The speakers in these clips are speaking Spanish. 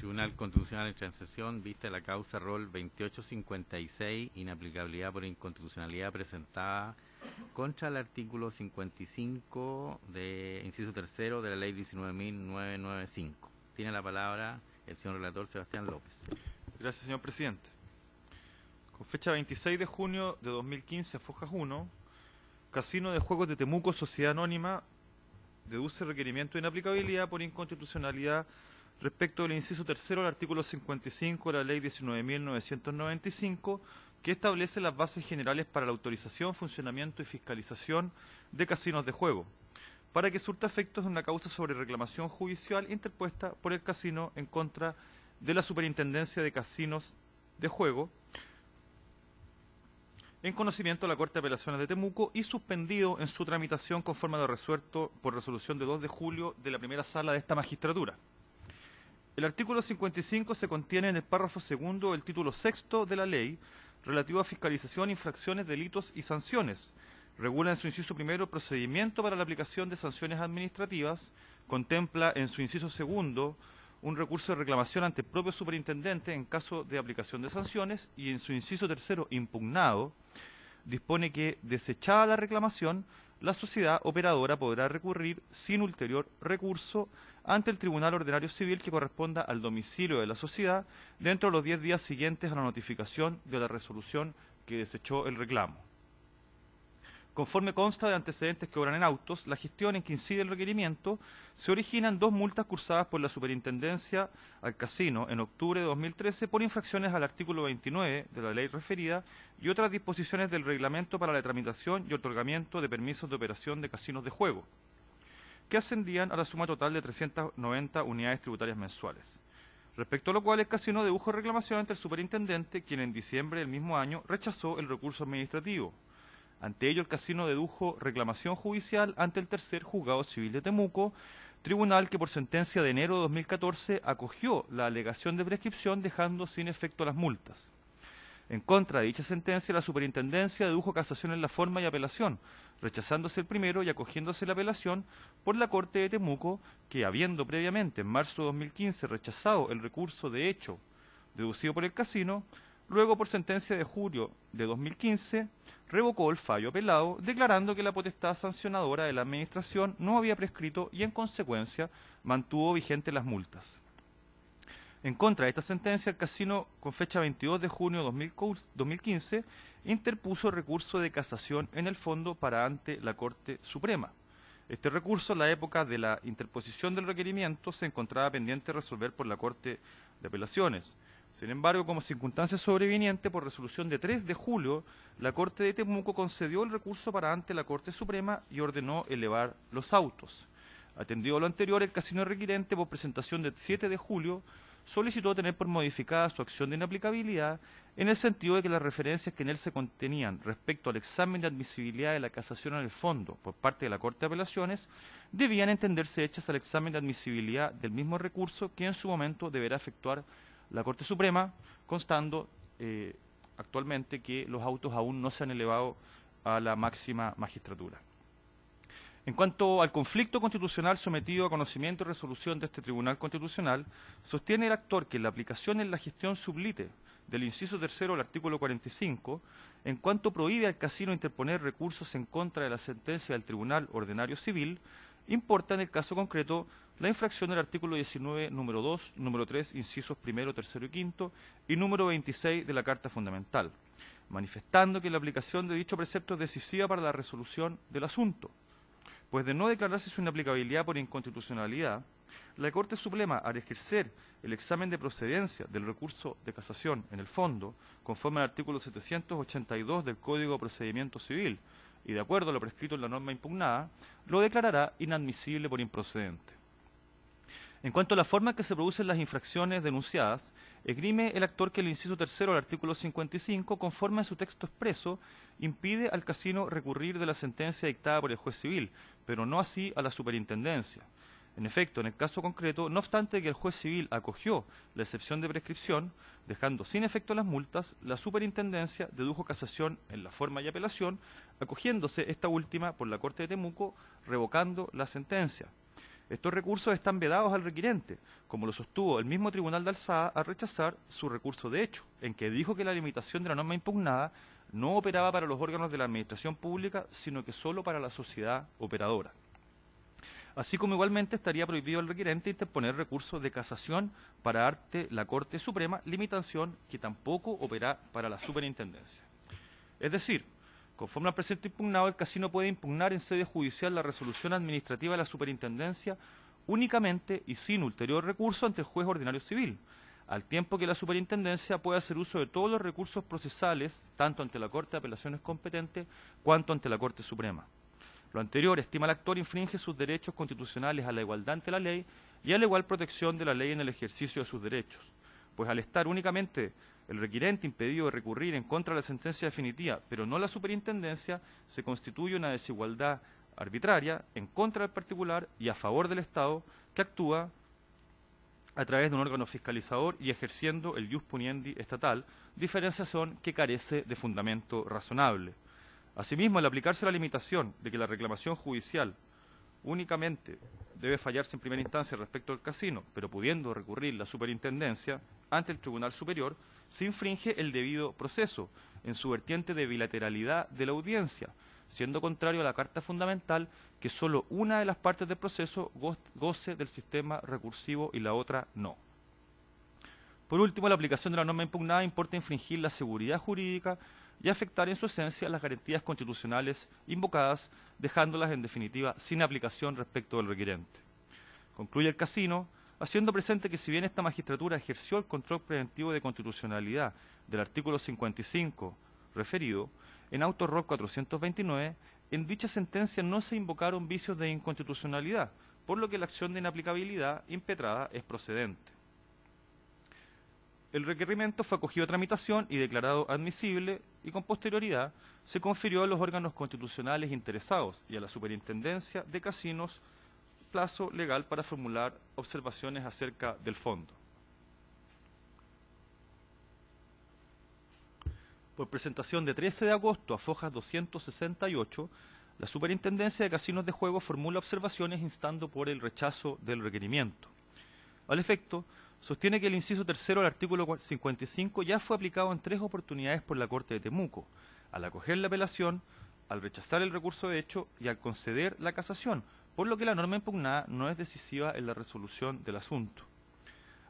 Tribunal Constitucional entra en sesión, vista la causa rol 2856, inaplicabilidad por inconstitucionalidad presentada contra el artículo 55 de inciso tercero de la ley 19.995. Tiene la palabra el señor relator Sebastián López. Gracias, señor presidente. Con fecha 26 de junio de 2015 a Fojas 1, Casino de Juegos de Temuco, Sociedad Anónima, deduce requerimiento de inaplicabilidad por inconstitucionalidad respecto del inciso tercero del artículo 55 de la ley 19.995, que establece las bases generales para la autorización, funcionamiento y fiscalización de casinos de juego, para que surta efectos de una causa sobre reclamación judicial interpuesta por el casino en contra de la Superintendencia de Casinos de Juego, en conocimiento de la Corte de Apelaciones de Temuco y suspendido en su tramitación conforme a lo resuelto por resolución de 2 de julio de la primera sala de esta magistratura. El artículo 55 se contiene en el párrafo segundo del título sexto de la ley relativo a fiscalización, infracciones, delitos y sanciones. Regula en su inciso primero el procedimiento para la aplicación de sanciones administrativas, contempla en su inciso segundo un recurso de reclamación ante el propio superintendente en caso de aplicación de sanciones, y en su inciso tercero, impugnado, dispone que, desechada la reclamación, la sociedad operadora podrá recurrir sin ulterior recurso ante el Tribunal Ordinario Civil que corresponda al domicilio de la sociedad dentro de los 10 días siguientes a la notificación de la resolución que desechó el reclamo. Conforme consta de antecedentes que obran en autos, la gestión en que incide el requerimiento se originan 2 multas cursadas por la Superintendencia al Casino en octubre de 2013 por infracciones al artículo 29 de la ley referida y otras disposiciones del reglamento para la tramitación y otorgamiento de permisos de operación de casinos de juego, que ascendían a la suma total de 390 unidades tributarias mensuales. Respecto a lo cual, el casino dedujo reclamación ante el superintendente, quien en diciembre del mismo año rechazó el recurso administrativo. Ante ello, el casino dedujo reclamación judicial ante el tercer juzgado civil de Temuco, tribunal que por sentencia de enero de 2014 acogió la alegación de prescripción dejando sin efecto las multas. En contra de dicha sentencia, la superintendencia dedujo casación en la forma y apelación, rechazándose el primero y acogiéndose la apelación por la Corte de Temuco, que habiendo previamente en marzo de 2015 rechazado el recurso de hecho deducido por el casino, luego por sentencia de julio de 2015 revocó el fallo apelado, declarando que la potestad sancionadora de la Administración no había prescrito y en consecuencia mantuvo vigentes las multas. En contra de esta sentencia, el casino, con fecha 22 de junio de 2015, interpuso recurso de casación en el fondo para ante la Corte Suprema. Este recurso, en la época de la interposición del requerimiento, se encontraba pendiente de resolver por la Corte de Apelaciones. Sin embargo, como circunstancia sobreviniente, por resolución de 3 de julio, la Corte de Temuco concedió el recurso para ante la Corte Suprema y ordenó elevar los autos. Atendido lo anterior, el casino requirente, por presentación de 7 de julio, solicitó tener por modificada su acción de inaplicabilidad en el sentido de que las referencias que en él se contenían respecto al examen de admisibilidad de la casación en el fondo por parte de la Corte de Apelaciones debían entenderse hechas al examen de admisibilidad del mismo recurso que en su momento deberá efectuar la Corte Suprema, constando actualmente que los autos aún no se han elevado a la máxima magistratura. En cuanto al conflicto constitucional sometido a conocimiento y resolución de este Tribunal Constitucional, sostiene el actor que la aplicación en la gestión sublite del inciso tercero del artículo 45, en cuanto prohíbe al casino interponer recursos en contra de la sentencia del Tribunal Ordinario Civil, importa en el caso concreto la infracción del artículo 19, número 2, número 3, incisos primero, tercero y quinto, y número 26 de la Carta Fundamental, manifestando que la aplicación de dicho precepto es decisiva para la resolución del asunto. Pues de no declararse su inaplicabilidad por inconstitucionalidad, la Corte Suprema, al ejercer el examen de procedencia del recurso de casación en el fondo, conforme al artículo 782 del Código de Procedimiento Civil, y de acuerdo a lo prescrito en la norma impugnada, lo declarará inadmisible por improcedente. En cuanto a la forma en que se producen las infracciones denunciadas, esgrime el actor que el inciso tercero del artículo 55, conforme a su texto expreso, impide al casino recurrir de la sentencia dictada por el juez civil, pero no así a la superintendencia. En efecto, en el caso concreto, no obstante que el juez civil acogió la excepción de prescripción, dejando sin efecto las multas, la superintendencia dedujo casación en la forma y apelación, acogiéndose esta última por la Corte de Temuco, revocando la sentencia. Estos recursos están vedados al requirente, como lo sostuvo el mismo Tribunal de Alzada al rechazar su recurso de hecho, en que dijo que la limitación de la norma impugnada no operaba para los órganos de la administración pública, sino que solo para la sociedad operadora. Así como igualmente estaría prohibido al requirente interponer recursos de casación para arte la Corte Suprema, limitación que tampoco opera para la superintendencia. Es decir, conforme al precepto impugnado, el casino puede impugnar en sede judicial la resolución administrativa de la superintendencia únicamente y sin ulterior recurso ante el juez ordinario civil, al tiempo que la superintendencia puede hacer uso de todos los recursos procesales, tanto ante la Corte de Apelaciones competente cuanto ante la Corte Suprema. Lo anterior, estima el actor, infringe sus derechos constitucionales a la igualdad ante la ley y a la igual protección de la ley en el ejercicio de sus derechos, pues al estar únicamente el requirente impedido de recurrir en contra de la sentencia definitiva, pero no la superintendencia, se constituye una desigualdad arbitraria en contra del particular y a favor del Estado, que actúa a través de un órgano fiscalizador y ejerciendo el ius puniendi estatal, diferenciación que carece de fundamento razonable. Asimismo, al aplicarse la limitación de que la reclamación judicial únicamente debe fallarse en primera instancia respecto al casino, pero pudiendo recurrir la superintendencia ante el Tribunal Superior, se infringe el debido proceso en su vertiente de bilateralidad de la audiencia, siendo contrario a la Carta Fundamental que solo una de las partes del proceso goce del sistema recursivo y la otra no. Por último, la aplicación de la norma impugnada importa infringir la seguridad jurídica y afectar en su esencia las garantías constitucionales invocadas, dejándolas en definitiva sin aplicación respecto del requirente. Concluye el casino, haciendo presente que si bien esta magistratura ejerció el control preventivo de constitucionalidad del artículo 55 referido, en Auto Rock 429, en dicha sentencia no se invocaron vicios de inconstitucionalidad, por lo que la acción de inaplicabilidad impetrada es procedente. El requerimiento fue acogido a tramitación y declarado admisible, y con posterioridad se confirió a los órganos constitucionales interesados y a la Superintendencia de Casinos plazo legal para formular observaciones acerca del fondo. Por presentación de 13 de agosto a fojas 268, la Superintendencia de Casinos de Juego formula observaciones instando por el rechazo del requerimiento. Al efecto, sostiene que el inciso tercero del artículo 55 ya fue aplicado en 3 oportunidades por la Corte de Temuco, al acoger la apelación, al rechazar el recurso de hecho y al conceder la casación, por lo que la norma impugnada no es decisiva en la resolución del asunto.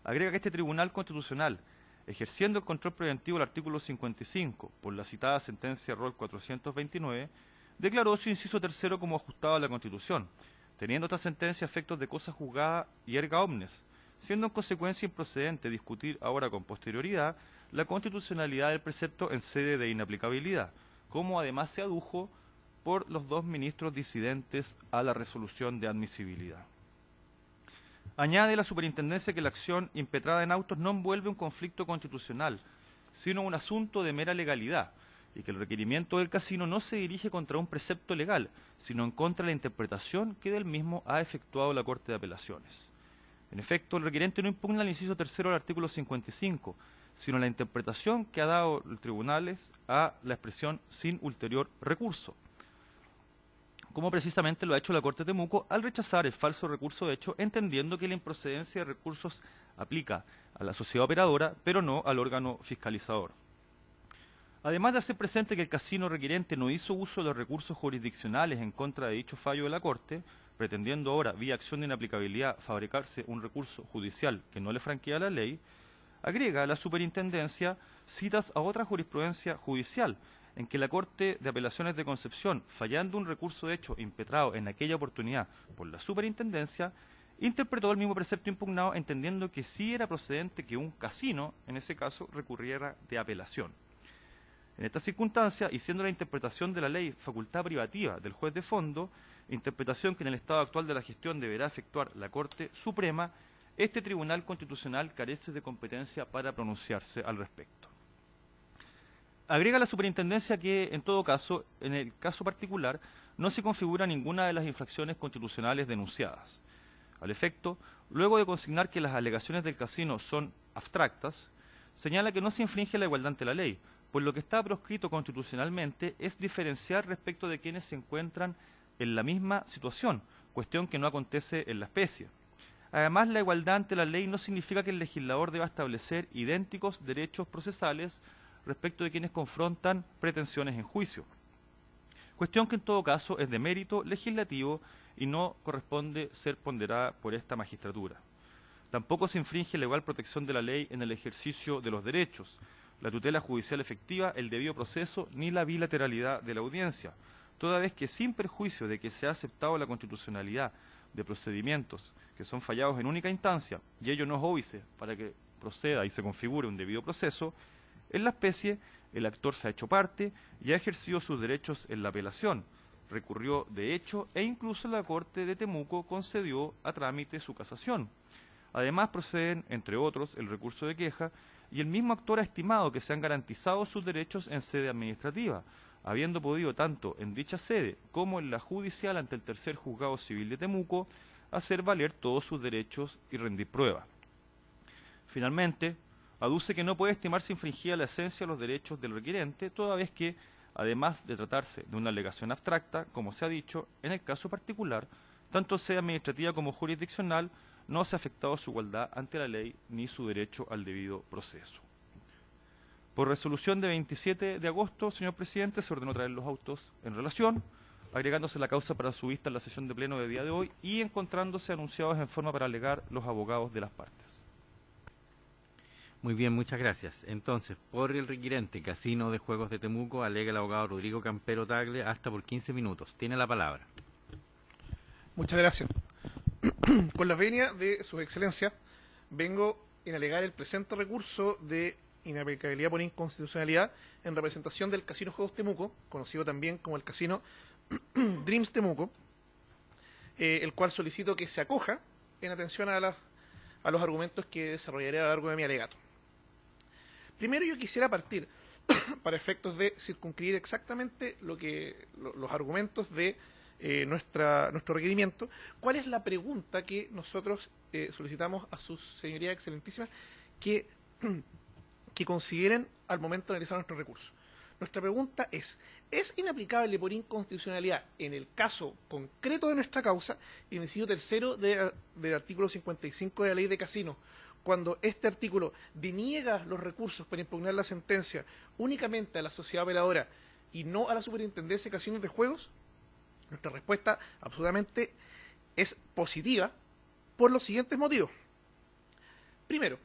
Agrega que este Tribunal Constitucional, ejerciendo el control preventivo del artículo 55 por la citada sentencia Rol 429, declaró su inciso tercero como ajustado a la Constitución, teniendo esta sentencia efectos de cosa juzgada y erga omnes, siendo en consecuencia improcedente discutir ahora con posterioridad la constitucionalidad del precepto en sede de inaplicabilidad, como además se adujo por los 2 ministros disidentes a la resolución de admisibilidad. Añade la superintendencia que la acción impetrada en autos no envuelve un conflicto constitucional, sino un asunto de mera legalidad, y que el requerimiento del casino no se dirige contra un precepto legal, sino en contra de la interpretación que del mismo ha efectuado la Corte de Apelaciones. En efecto, el requerente no impugna el inciso tercero del artículo 55, sino la interpretación que ha dado los tribunales a la expresión sin ulterior recurso, como precisamente lo ha hecho la Corte de Temuco al rechazar el falso recurso de hecho, entendiendo que la improcedencia de recursos aplica a la sociedad operadora, pero no al órgano fiscalizador. Además de hacer presente que el casino requerente no hizo uso de los recursos jurisdiccionales en contra de dicho fallo de la Corte, pretendiendo ahora, vía acción de inaplicabilidad, fabricarse un recurso judicial que no le franquea la ley, agrega a la superintendencia citas a otra jurisprudencia judicial, en que la Corte de Apelaciones de Concepción, fallando un recurso de hecho impetrado en aquella oportunidad por la superintendencia, interpretó el mismo precepto impugnado entendiendo que sí era procedente que un casino, en ese caso, recurriera de apelación. En esta circunstancia, y siendo la interpretación de la ley facultad privativa del juez de fondo, interpretación que en el estado actual de la gestión deberá efectuar la Corte Suprema, este Tribunal Constitucional carece de competencia para pronunciarse al respecto. Agrega la superintendencia que, en todo caso, en el caso particular, no se configura ninguna de las infracciones constitucionales denunciadas. Al efecto, luego de consignar que las alegaciones del casino son abstractas, señala que no se infringe la igualdad ante la ley, pues lo que está proscrito constitucionalmente es diferenciar respecto de quienes se encuentran en la misma situación, cuestión que no acontece en la especie. Además, la igualdad ante la ley no significa que el legislador deba establecer idénticos derechos procesales respecto de quienes confrontan pretensiones en juicio. Cuestión que en todo caso es de mérito legislativo y no corresponde ser ponderada por esta magistratura. Tampoco se infringe la igual protección de la ley en el ejercicio de los derechos, la tutela judicial efectiva, el debido proceso, ni la bilateralidad de la audiencia, toda vez que sin perjuicio de que se ha aceptado la constitucionalidad de procedimientos que son fallados en única instancia, y ello no es óbice para que proceda y se configure un debido proceso, en la especie el actor se ha hecho parte y ha ejercido sus derechos en la apelación, recurrió de hecho e incluso la Corte de Temuco concedió a trámite su casación. Además proceden, entre otros, el recurso de queja y el mismo actor ha estimado que se han garantizado sus derechos en sede administrativa, habiendo podido tanto en dicha sede como en la judicial ante el tercer juzgado civil de Temuco hacer valer todos sus derechos y rendir prueba. Finalmente, aduce que no puede estimarse infringida la esencia de los derechos del requirente, toda vez que, además de tratarse de una alegación abstracta, como se ha dicho, en el caso particular, tanto sea administrativa como jurisdiccional, no se ha afectado su igualdad ante la ley ni su derecho al debido proceso. Por resolución de 27 de agosto, señor presidente, se ordenó traer los autos en relación, agregándose la causa para su vista en la sesión de pleno de día de hoy y encontrándose anunciados en forma para alegar los abogados de las partes. Muy bien, muchas gracias. Entonces, por el requirente Casino de Juegos de Temuco, alega el abogado Rodrigo Campero Tagle hasta por 15 minutos. Tiene la palabra. Muchas gracias. Con la venia de Sus Excelencias, vengo en alegar el presente recurso de inaplicabilidad por inconstitucionalidad en representación del Casino Juegos Temuco, conocido también como el Casino Dreams Temuco, el cual solicito que se acoja en atención a los argumentos que desarrollaré a lo largo de mi alegato. Primero yo quisiera partir, para efectos de circunscribir exactamente los argumentos de nuestro requerimiento, cuál es la pregunta que nosotros solicitamos a sus señorías excelentísimas que consideren al momento de analizar nuestro recurso. Nuestra pregunta ¿es inaplicable por inconstitucionalidad en el caso concreto de nuestra causa, en el inciso tercero del artículo 55 de la Ley de Casinos, cuando este artículo deniega los recursos para impugnar la sentencia únicamente a la sociedad operadora y no a la Superintendencia de Casinos de Juegos? Nuestra respuesta absolutamente es positiva por los siguientes motivos. Primero,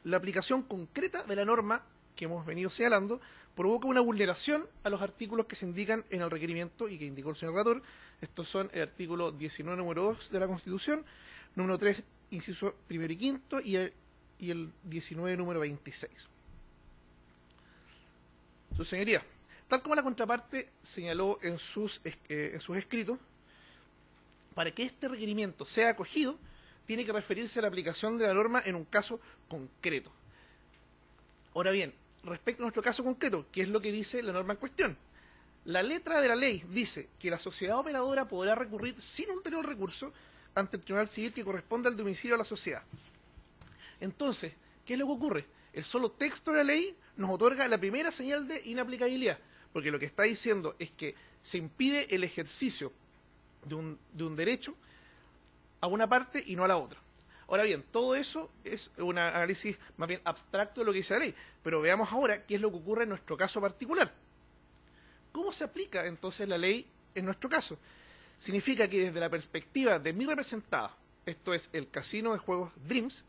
la aplicación concreta de la norma que hemos venido señalando provoca una vulneración a los artículos que se indican en el requerimiento y que indicó el señor relator. Estos son el artículo 19, número 2 de la Constitución, número 3, inciso primero y quinto, y el 19, número 26. Su señoría, tal como la contraparte señaló en sus escritos, para que este requerimiento sea acogido, tiene que referirse a la aplicación de la norma en un caso concreto. Ahora bien, respecto a nuestro caso concreto, ¿qué es lo que dice la norma en cuestión? La letra de la ley dice que la sociedad operadora podrá recurrir sin ulterior recurso ante el Tribunal Civil que corresponde al domicilio de la sociedad. Entonces, ¿qué es lo que ocurre? El solo texto de la ley nos otorga la primera señal de inaplicabilidad, porque lo que está diciendo es que se impide el ejercicio de un derecho a una parte y no a la otra. Ahora bien, todo eso es un análisis más bien abstracto de lo que dice la ley, pero veamos ahora qué es lo que ocurre en nuestro caso particular. ¿Cómo se aplica entonces la ley en nuestro caso? Significa que desde la perspectiva de mi representada, esto es el Casino de Juegos Dreams,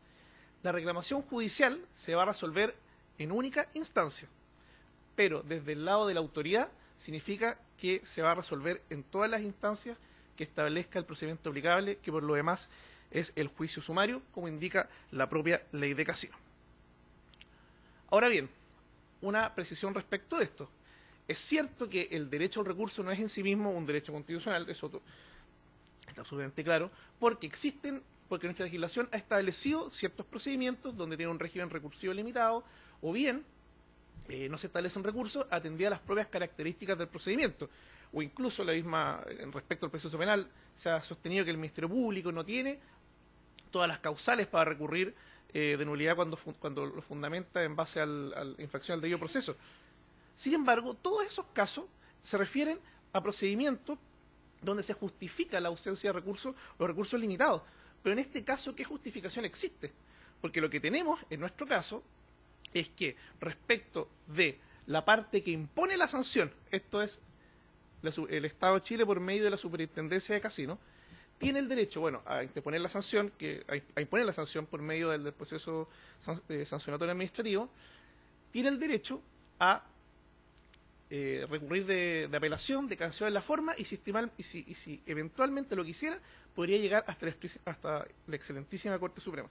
la reclamación judicial se va a resolver en única instancia, pero desde el lado de la autoridad significa que se va a resolver en todas las instancias que establezca el procedimiento aplicable, que por lo demás es el juicio sumario, como indica la propia Ley de Casino. Ahora bien, una precisión respecto de esto. Es cierto que el derecho al recurso no es en sí mismo un derecho constitucional, eso está absolutamente claro, porque nuestra legislación ha establecido ciertos procedimientos donde tiene un régimen recursivo limitado, o bien no se establecen recursos atendidas a las propias características del procedimiento, o incluso la misma, respecto al proceso penal, se ha sostenido que el Ministerio Público no tiene todas las causales para recurrir de nulidad cuando lo fundamenta en base a la infracción al debido proceso. Sin embargo, todos esos casos se refieren a procedimientos donde se justifica la ausencia de recursos o recursos limitados. Pero en este caso, ¿qué justificación existe? Porque lo que tenemos en nuestro caso es que respecto de la parte que impone la sanción, esto es el Estado de Chile por medio de la Superintendencia de Casinos, tiene el derecho, bueno, a interponer la sanción, a imponer la sanción por medio del proceso sancionatorio administrativo, tiene el derecho a recurrir de apelación, de cancelación de la forma, y si eventualmente lo quisiera, podría llegar hasta la excelentísima Corte Suprema.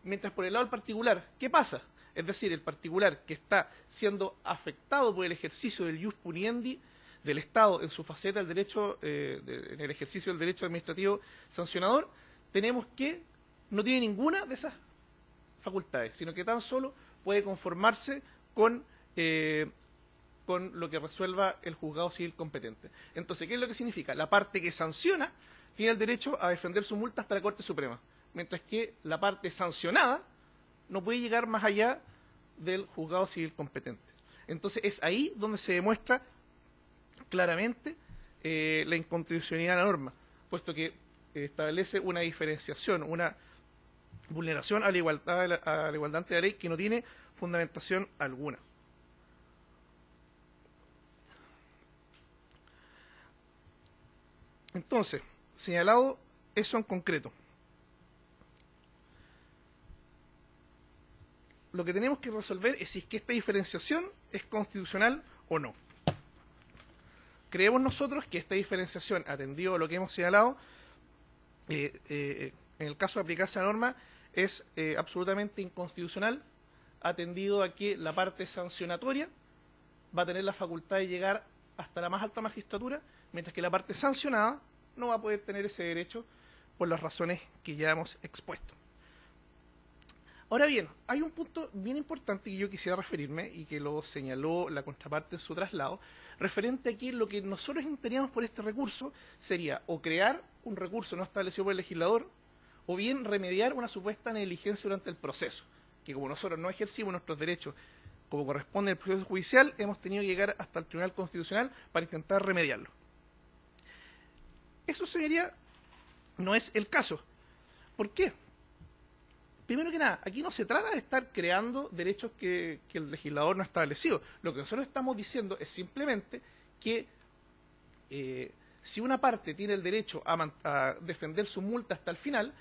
Mientras por el lado del particular, ¿qué pasa? Es decir, el particular que está siendo afectado por el ejercicio del ius puniendi del Estado en su faceta del derecho, en el ejercicio del derecho administrativo sancionador, tenemos que no tiene ninguna de esas facultades, sino que tan solo puede conformarse con lo que resuelva el juzgado civil competente. Entonces, ¿qué es lo que significa? La parte que sanciona tiene el derecho a defender su multa hasta la Corte Suprema, mientras que la parte sancionada no puede llegar más allá del juzgado civil competente. Entonces, es ahí donde se demuestra claramente la inconstitucionalidad de la norma, puesto que establece una diferenciación, una vulneración a la igualdad ante la ley que no tiene fundamentación alguna. Entonces, señalado eso en concreto, lo que tenemos que resolver es si es que esta diferenciación es constitucional o no. Creemos nosotros que esta diferenciación, atendido a lo que hemos señalado, en el caso de aplicarse la norma, es absolutamente inconstitucional, atendido a que la parte sancionatoria va a tener la facultad de llegar hasta la más alta magistratura, mientras que la parte sancionada no va a poder tener ese derecho por las razones que ya hemos expuesto. Ahora bien, hay un punto bien importante que yo quisiera referirme y que lo señaló la contraparte en su traslado, referente a que lo que nosotros entendíamos por este recurso sería o crear un recurso no establecido por el legislador o bien remediar una supuesta negligencia durante el proceso, que como nosotros no ejercimos nuestros derechos como corresponde al proceso judicial, hemos tenido que llegar hasta el Tribunal Constitucional para intentar remediarlo. Eso, señoría, no es el caso. ¿Por qué? Primero que nada, aquí no se trata de estar creando derechos que el legislador no ha establecido. Lo que nosotros estamos diciendo es simplemente que si una parte tiene el derecho a defender su multa hasta el final,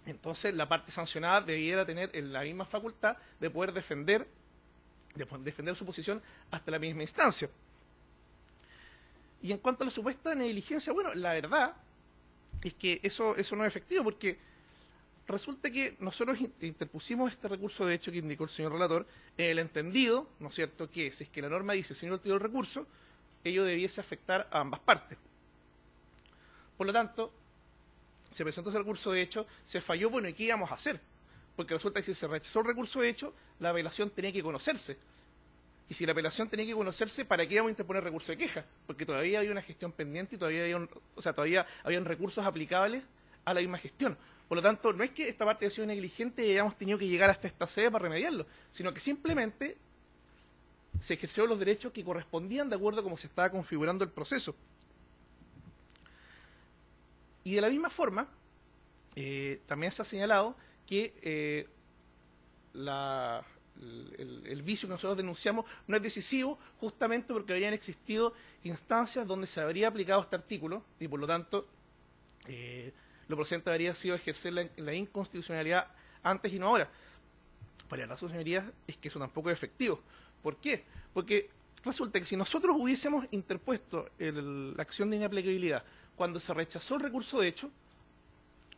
entonces la parte sancionada debiera tener la misma facultad de poder defender su posición hasta la misma instancia. Y en cuanto a la supuesta negligencia, bueno, la verdad es que eso no es efectivo, porque resulta que nosotros interpusimos este recurso de hecho que indicó el señor relator, el entendido, ¿no es cierto?, que si es que la norma dice si no retiro el recurso, ello debiese afectar a ambas partes. Por lo tanto, se presentó ese recurso de hecho, se falló, bueno, ¿y qué íbamos a hacer? Porque resulta que si se rechazó el recurso de hecho, la apelación tenía que conocerse. Y si la apelación tenía que conocerse, ¿para qué íbamos a interponer recurso de queja? Porque todavía había una gestión pendiente y todavía habían recursos aplicables a la misma gestión. Por lo tanto, no es que esta parte haya sido negligente y hayamos tenido que llegar hasta esta sede para remediarlo, sino que simplemente se ejercieron los derechos que correspondían de acuerdo a cómo se estaba configurando el proceso. Y de la misma forma, también se ha señalado que el vicio que nosotros denunciamos no es decisivo, justamente porque habrían existido instancias donde se habría aplicado este artículo y por lo tanto lo procedente habría sido ejercer la inconstitucionalidad antes y no ahora. Para la razón, señorías, es que eso tampoco es efectivo. ¿Por qué? Porque resulta que si nosotros hubiésemos interpuesto la acción de inaplicabilidad cuando se rechazó el recurso de hecho,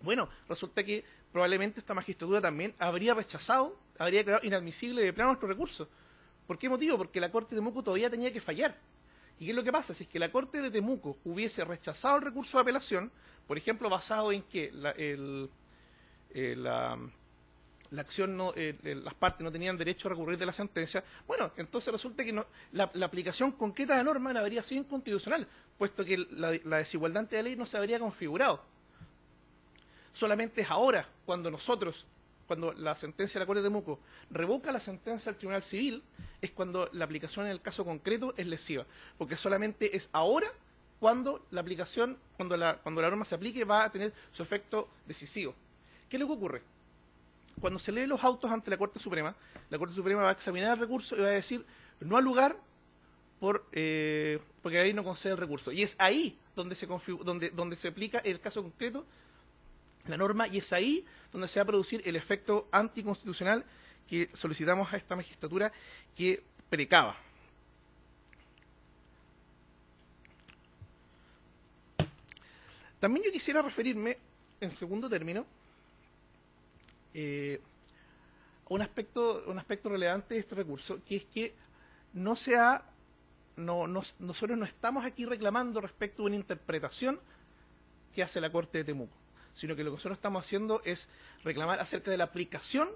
bueno, resulta que probablemente esta magistratura también habría rechazado, habría quedado inadmisible de plano nuestro recurso. ¿Por qué motivo? Porque la Corte de Temuco todavía tenía que fallar. ¿Y qué es lo que pasa? Si es que la Corte de Temuco hubiese rechazado el recurso de apelación, por ejemplo, basado en que la acción las partes no tenían derecho a recurrir de la sentencia, bueno, entonces resulta que la aplicación concreta de la norma no habría sido inconstitucional, puesto que la desigualdad ante la ley no se habría configurado. Solamente es ahora, cuando la sentencia de la Corte de Temuco revoca la sentencia del Tribunal Civil, es cuando la aplicación en el caso concreto es lesiva, porque solamente es ahora cuando la aplicación, cuando la norma se aplique, va a tener su efecto decisivo. ¿Qué es lo que ocurre? Cuando se leen los autos ante la Corte Suprema va a examinar el recurso y va a decir no al lugar porque la ley no concede el recurso. Y es ahí donde se aplica el caso concreto la norma, y es ahí donde se va a producir el efecto anticonstitucional que solicitamos a esta magistratura que precava. También yo quisiera referirme, en segundo término, a un aspecto relevante de este recurso, que es que nosotros no estamos aquí reclamando respecto a una interpretación que hace la Corte de Temuco, sino que lo que nosotros estamos haciendo es reclamar acerca de la aplicación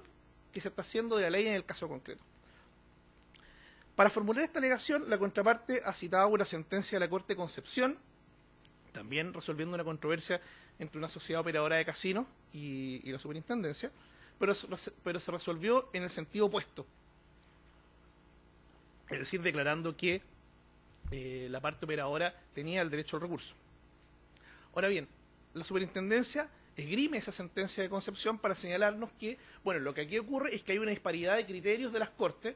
que se está haciendo de la ley en el caso concreto. Para formular esta alegación, la contraparte ha citado una sentencia de la Corte de Concepción, también resolviendo una controversia entre una sociedad operadora de casinos y la superintendencia, pero se resolvió en el sentido opuesto, es decir, declarando que la parte operadora tenía el derecho al recurso. Ahora bien, la superintendencia esgrime esa sentencia de Concepción para señalarnos que, bueno, lo que aquí ocurre es que hay una disparidad de criterios de las Cortes,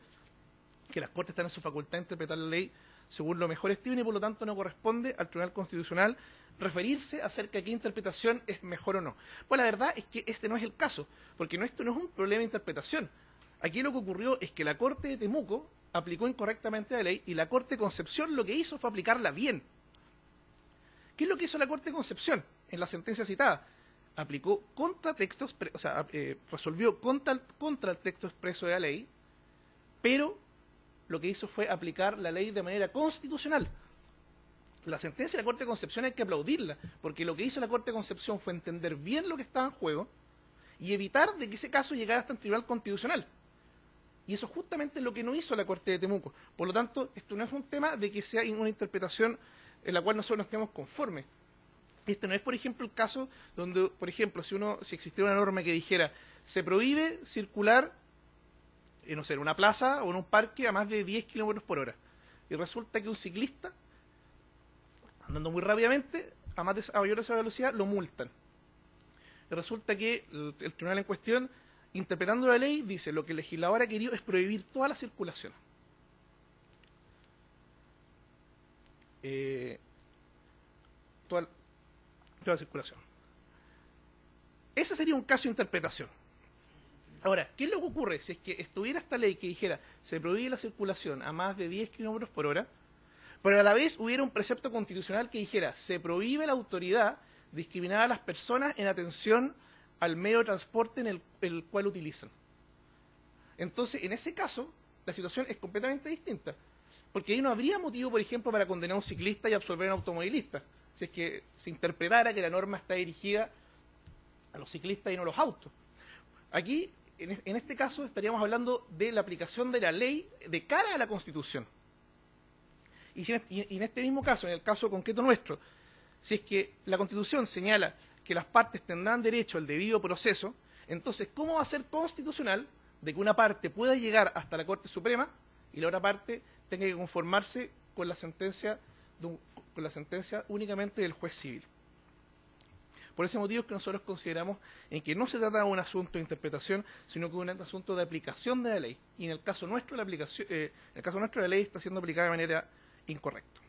que las Cortes están en su facultad de interpretar la ley según lo mejor estimen y por lo tanto no corresponde al Tribunal Constitucional referirse acerca de qué interpretación es mejor o no. Pues la verdad es que este no es el caso, porque esto no es un problema de interpretación. Aquí lo que ocurrió es que la Corte de Temuco aplicó incorrectamente la ley y la Corte de Concepción lo que hizo fue aplicarla bien. ¿Qué es lo que hizo la Corte de Concepción en la sentencia citada? Aplicó contratextos, resolvió contra el texto expreso de la ley, pero lo que hizo fue aplicar la ley de manera constitucional. La sentencia de la Corte de Concepción hay que aplaudirla, porque lo que hizo la Corte de Concepción fue entender bien lo que estaba en juego y evitar de que ese caso llegara hasta el Tribunal Constitucional. Y eso justamente es lo que no hizo la Corte de Temuco. Por lo tanto, esto no es un tema de que sea una interpretación en la cual nosotros nos estemos conformes. Este no es, por ejemplo, el caso donde, por ejemplo, si existiera una norma que dijera se prohíbe circular no sé, en una plaza o en un parque a más de 10 kilómetros por hora. Y resulta que un ciclista, andando muy rápidamente, a mayor de esa velocidad, lo multan. Y resulta que el tribunal en cuestión, interpretando la ley, dice lo que el legislador ha querido es prohibir toda la circulación. Toda la circulación. Ese sería un caso de interpretación. Ahora, ¿qué es lo que ocurre? Si es que estuviera esta ley que dijera se prohíbe la circulación a más de 10 kilómetros por hora, pero a la vez hubiera un precepto constitucional que dijera se prohíbe la autoridad discriminar a las personas en atención al medio de transporte en el cual utilizan. Entonces, en ese caso, la situación es completamente distinta. Porque ahí no habría motivo, por ejemplo, para condenar a un ciclista y absolver a un automovilista. Si es que se interpretara que la norma está dirigida a los ciclistas y no a los autos. Aquí, en este caso, estaríamos hablando de la aplicación de la ley de cara a la Constitución. Y en este mismo caso, en el caso concreto nuestro, si es que la Constitución señala que las partes tendrán derecho al debido proceso, entonces, ¿cómo va a ser constitucional de que una parte pueda llegar hasta la Corte Suprema y la otra parte tenga que conformarse con la sentencia únicamente del juez civil? Por ese motivo es que nosotros consideramos en que no se trata de un asunto de interpretación, sino que de un asunto de aplicación de la ley. Y en el caso nuestro, la ley está siendo aplicada de manera incorrecta.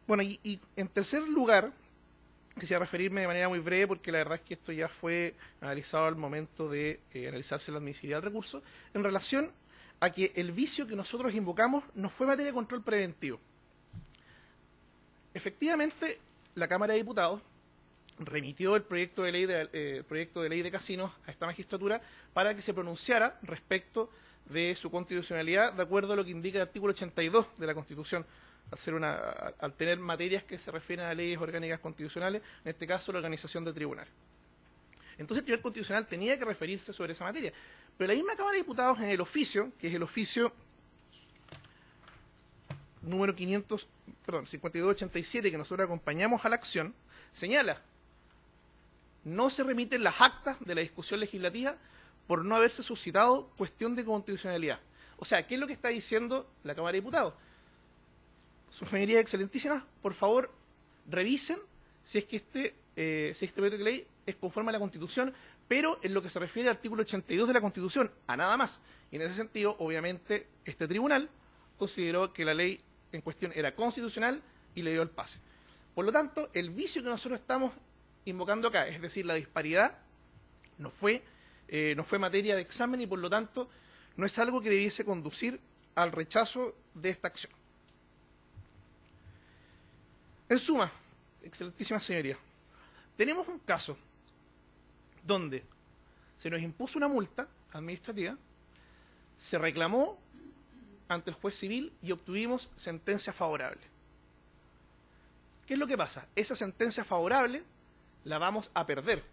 Bueno, y en tercer lugar, quisiera referirme de manera muy breve, porque la verdad es que esto ya fue analizado al momento de analizarse la admisibilidad del recurso, en relación a que el vicio que nosotros invocamos no fue materia de control preventivo. Efectivamente, la Cámara de Diputados remitió el proyecto de ley de casinos a esta magistratura para que se pronunciara respecto de su constitucionalidad, de acuerdo a lo que indica el artículo 82 de la Constitución, al tener materias que se refieren a leyes orgánicas constitucionales, en este caso la organización de tribunales. Entonces el Tribunal Constitucional tenía que referirse sobre esa materia. Pero la misma Cámara de Diputados, en el oficio, que es el oficio número 5287, que nosotros acompañamos a la acción, señala: no se remiten las actas de la discusión legislativa por no haberse suscitado cuestión de constitucionalidad. O sea, ¿qué es lo que está diciendo la Cámara de Diputados? sus señorías excelentísimas, por favor, revisen si es que este proyecto de ley es conforme a la Constitución, pero en lo que se refiere al artículo 82 de la Constitución, a nada más. Y en ese sentido, obviamente, este tribunal consideró que la ley en cuestión era constitucional y le dio el pase. Por lo tanto, el vicio que nosotros estamos invocando acá, es decir, la disparidad, no fue materia de examen y por lo tanto no es algo que debiese conducir al rechazo de esta acción. En suma, excelentísimas señorías, tenemos un caso donde se nos impuso una multa administrativa, se reclamó ante el juez civil y obtuvimos sentencia favorable. ¿Qué es lo que pasa? Esa sentencia favorable la vamos a perder.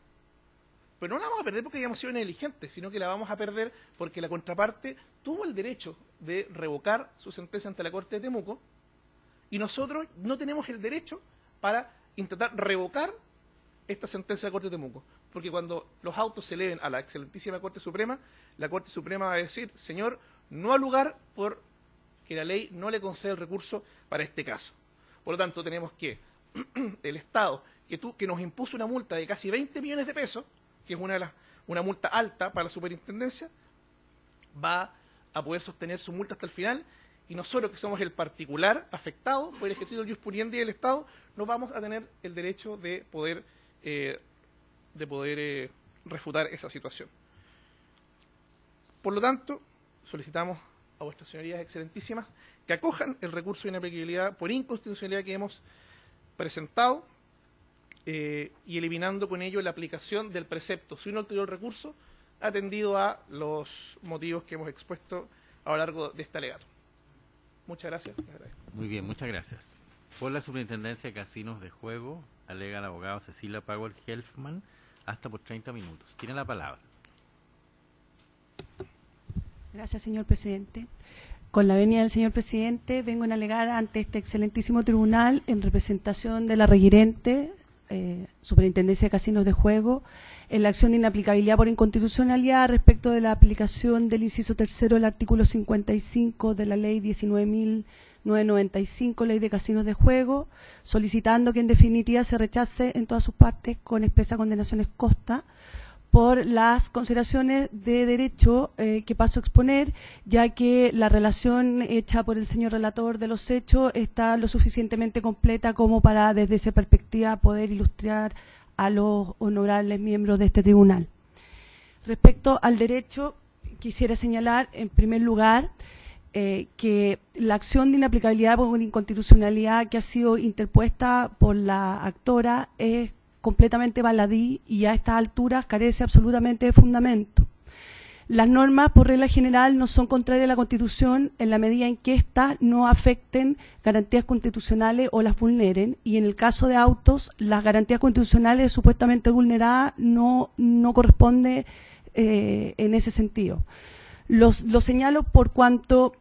Pero no la vamos a perder porque hayamos sido negligentes, sino que la vamos a perder porque la contraparte tuvo el derecho de revocar su sentencia ante la Corte de Temuco y nosotros no tenemos el derecho para intentar revocar esta sentencia de la Corte de Temuco. Porque cuando los autos se eleven a la excelentísima Corte Suprema, la Corte Suprema va a decir, señor, no al lugar por que la ley no le concede el recurso para este caso. Por lo tanto, tenemos que el Estado, que nos impuso una multa de casi 20 millones de pesos, que es una multa alta para la superintendencia, va a poder sostener su multa hasta el final, y nosotros, que somos el particular afectado por el ejercicio del ius puriendi del Estado, no vamos a tener el derecho de poder refutar esa situación. Por lo tanto, solicitamos a vuestras señorías excelentísimas que acojan el recurso de inaplicabilidad por inconstitucionalidad que hemos presentado y eliminando con ello la aplicación del precepto sin ulterior recurso, atendido a los motivos que hemos expuesto a lo largo de este alegato. Muchas gracias. Muy bien, muchas gracias. Por la Superintendencia de Casinos de Juego, alega la abogada Cecilia Power Helfman, hasta por 30 minutos. Tiene la palabra. Gracias, señor presidente. Con la venia del señor presidente, vengo a alegar ante este excelentísimo tribunal, en representación de la requirente, Superintendencia de Casinos de Juego, en la acción de inaplicabilidad por inconstitucionalidad respecto de la aplicación del inciso tercero del artículo 55 de la ley 19.995, ley de casinos de juego, solicitando que en definitiva se rechace en todas sus partes con expresa condenación ex costa por las consideraciones de derecho que paso a exponer, ya que la relación hecha por el señor relator de los hechos está lo suficientemente completa como para, desde esa perspectiva, poder ilustrar a los honorables miembros de este tribunal. Respecto al derecho, quisiera señalar, en primer lugar, que la acción de inaplicabilidad por inconstitucionalidad que ha sido interpuesta por la actora es completamente baladí y a estas alturas carece absolutamente de fundamento. Las normas, por regla general, no son contrarias a la Constitución en la medida en que éstas no afecten garantías constitucionales o las vulneren, y en el caso de autos, las garantías constitucionales supuestamente vulneradas no corresponde en ese sentido. Lo señalo por cuanto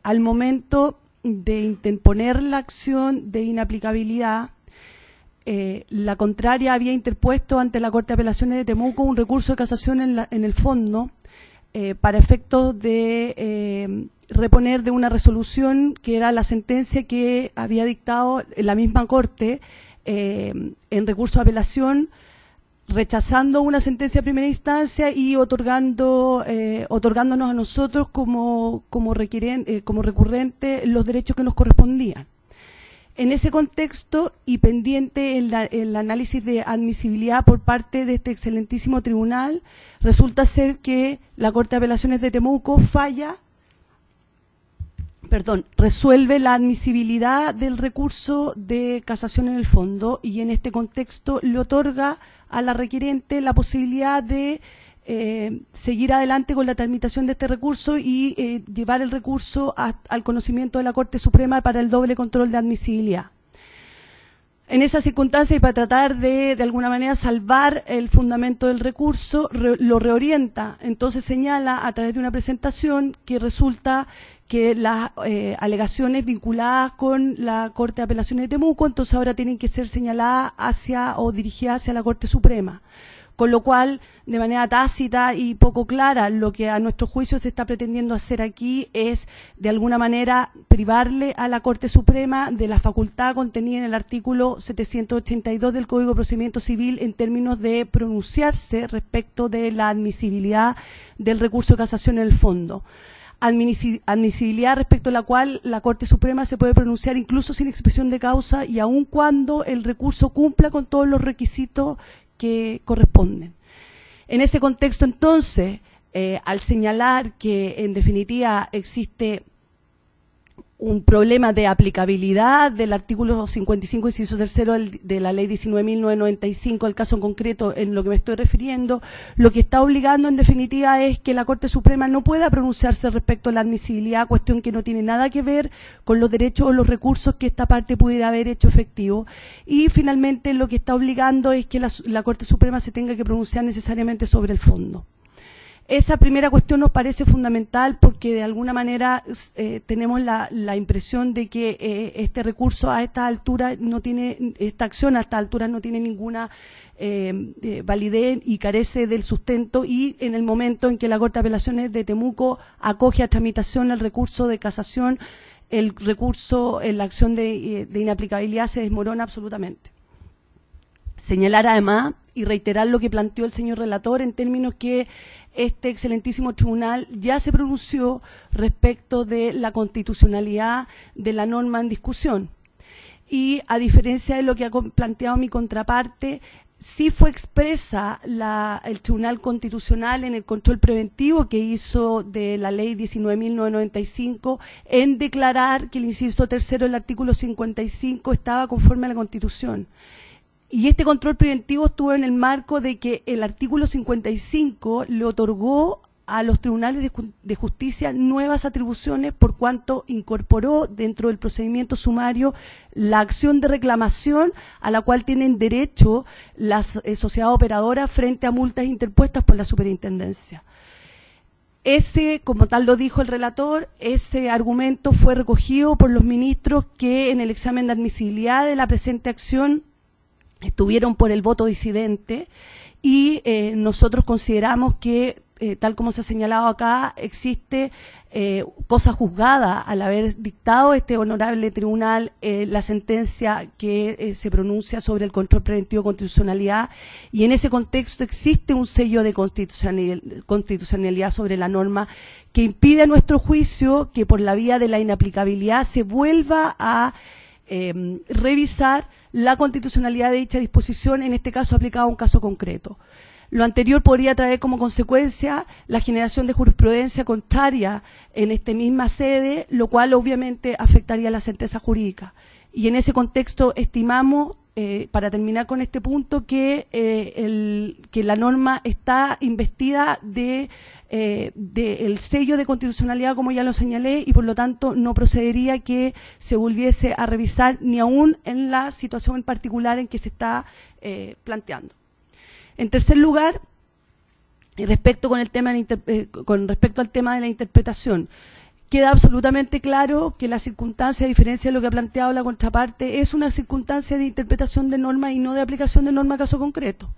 al momento de interponer la acción de inaplicabilidad, la contraria había interpuesto ante la Corte de Apelaciones de Temuco un recurso de casación en el fondo para efectos de reponer de una resolución que era la sentencia que había dictado la misma Corte en recurso de apelación, rechazando una sentencia de primera instancia y otorgándonos a nosotros como recurrente los derechos que nos correspondían. En ese contexto y pendiente el análisis de admisibilidad por parte de este excelentísimo tribunal, resulta ser que la Corte de Apelaciones de Temuco resuelve la admisibilidad del recurso de casación en el fondo, y en este contexto le otorga a la requirente la posibilidad de seguir adelante con la tramitación de este recurso y llevar el recurso al conocimiento de la Corte Suprema para el doble control de admisibilidad. En esa circunstancia, y para tratar de alguna manera salvar el fundamento del recurso, lo reorienta. Entonces señala a través de una presentación que resulta que las alegaciones vinculadas con la Corte de Apelaciones de Temuco, entonces ahora tienen que ser señaladas hacia o dirigidas hacia la Corte Suprema. con lo cual, de manera tácita y poco clara, lo que a nuestro juicio se está pretendiendo hacer aquí es, de alguna manera, privarle a la Corte Suprema de la facultad contenida en el artículo 782 del Código de Procedimiento Civil en términos de pronunciarse respecto de la admisibilidad del recurso de casación en el fondo. Admisibilidad respecto a la cual la Corte Suprema se puede pronunciar incluso sin expresión de causa y aun cuando el recurso cumpla con todos los requisitos que corresponden. En ese contexto, entonces, al señalar que en definitiva existe un problema de aplicabilidad del artículo 55, inciso tercero de la ley 19.995, el caso en concreto en lo que me estoy refiriendo, lo que está obligando en definitiva es que la Corte Suprema no pueda pronunciarse respecto a la admisibilidad, cuestión que no tiene nada que ver con los derechos o los recursos que esta parte pudiera haber hecho efectivo. Y finalmente lo que está obligando es que la Corte Suprema se tenga que pronunciar necesariamente sobre el fondo. Esa primera cuestión nos parece fundamental porque de alguna manera tenemos la impresión de que este recurso a esta altura no tiene, esta acción a esta altura no tiene ninguna validez y carece del sustento, y en el momento en que la Corte de Apelaciones de Temuco acoge a tramitación el recurso de casación, el recurso en la acción de inaplicabilidad se desmorona absolutamente. Señalar además y reiterar lo que planteó el señor relator en términos que este excelentísimo tribunal ya se pronunció respecto de la constitucionalidad de la norma en discusión. Y a diferencia de lo que ha planteado mi contraparte, sí fue expresa el Tribunal Constitucional en el control preventivo que hizo de la ley 19.995 en declarar que el inciso tercero del artículo 55 estaba conforme a la Constitución. Y este control preventivo estuvo en el marco de que el artículo 55 le otorgó a los tribunales de justicia nuevas atribuciones por cuanto incorporó dentro del procedimiento sumario la acción de reclamación a la cual tienen derecho las sociedades operadoras frente a multas interpuestas por la superintendencia. Ese, como tal lo dijo el relator, ese argumento fue recogido por los ministros que en el examen de admisibilidad de la presente acción estuvieron por el voto disidente, y nosotros consideramos que, tal como se ha señalado acá, existe cosa juzgada al haber dictado este honorable tribunal la sentencia que se pronuncia sobre el control preventivo de constitucionalidad, y en ese contexto existe un sello de constitucionalidad sobre la norma que impide a nuestro juicio que por la vía de la inaplicabilidad se vuelva a revisar la constitucionalidad de dicha disposición, en este caso aplicada a un caso concreto. Lo anterior podría traer como consecuencia la generación de jurisprudencia contraria en esta misma sede, lo cual obviamente afectaría la sentencia jurídica. Y en ese contexto estimamos, para terminar con este punto, que la norma está investida del sello de constitucionalidad, como ya lo señalé, y por lo tanto no procedería que se volviese a revisar ni aún en la situación en particular en que se está planteando. En tercer lugar, respecto al tema de la interpretación, queda absolutamente claro que la circunstancia, a diferencia de lo que ha planteado la contraparte, es una circunstancia de interpretación de norma y no de aplicación de norma a caso concreto.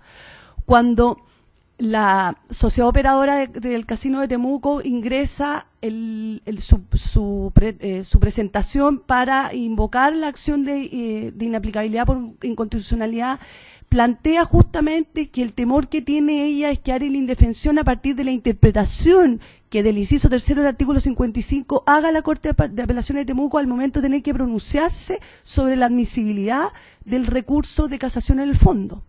Cuando la sociedad operadora del Casino de Temuco ingresa su presentación para invocar la acción de inaplicabilidad por inconstitucionalidad, plantea justamente que el temor que tiene ella es quedar en la indefensión a partir de la interpretación que del inciso tercero del artículo 55 haga la Corte de Apelaciones de Temuco al momento de tener que pronunciarse sobre la admisibilidad del recurso de casación en el fondo.